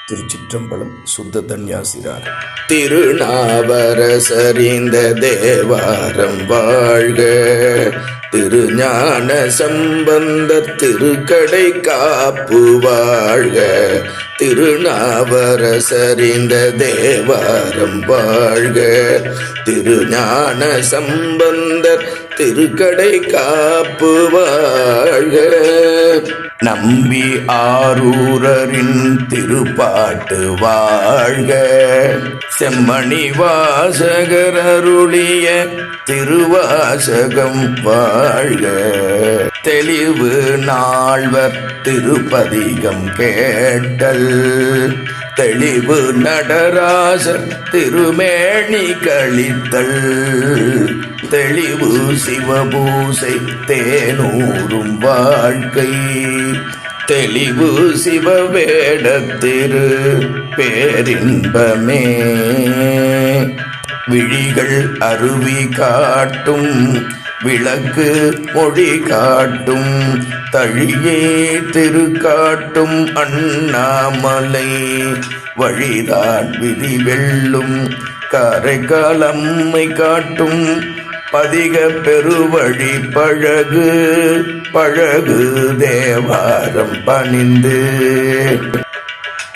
திருச்சிற்றம்பலம். சுத்த தன்யாசிரார். திருநாவரசறிந்த தேவாரம் வாழ்க. திருஞான சம்பந்தர் திருக்கடை காப்பு வாழ்க. திருநாவரசறிந்த தேவாரம் வாழ்க. திருஞான சம்பந்தர் திருக்கடை காப்பு வாழ்க. நம்பி ஆரூரரின் திருப்பாட்டு வாழ்க. செம்மணி வாசகர் அருளிய திருவாசகம் வாழ்க. தெளிவு நால்வர் திருப்பதிகம் கேட்டல். தெளிவு நடராசர் திருமேனி கழித்தல். தெளிவு சிவபூசை தேனூரும் வாழ்க்கை. தெளிவு சிவவேடத்திரு பேரின்பமே. விழிகள் அருவி காட்டும் விளக்கு மொழி காட்டும். தழியே திருக்காட்டும் அண்ணாமலை. வழிதான் விதி வெல்லும் கரைக்காலம்மை காட்டும். பதிக பெருவழி பழகு பழகு தேவாரம் பணிந்து.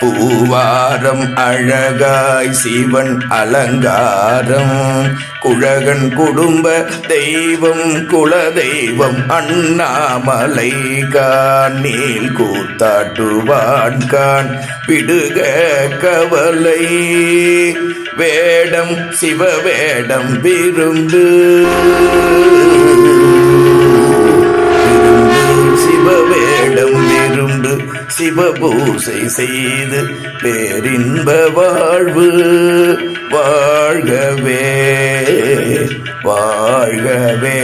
பூவாரம் அழகாய் சிவன் அலங்காரம். குழகன் குடும்ப தெய்வம் குல தெய்வம் அண்ணாமலை கான். நீல் கூத்தாட்டுவான் கான் விடுக கவலை. வேடம் சிவவேடம் விரும்பு. சிவவேடம் விரும்பு சிவபூசை செய்து பேரின்ப வாழ்வு வாழ்கவே வாழ்கவே.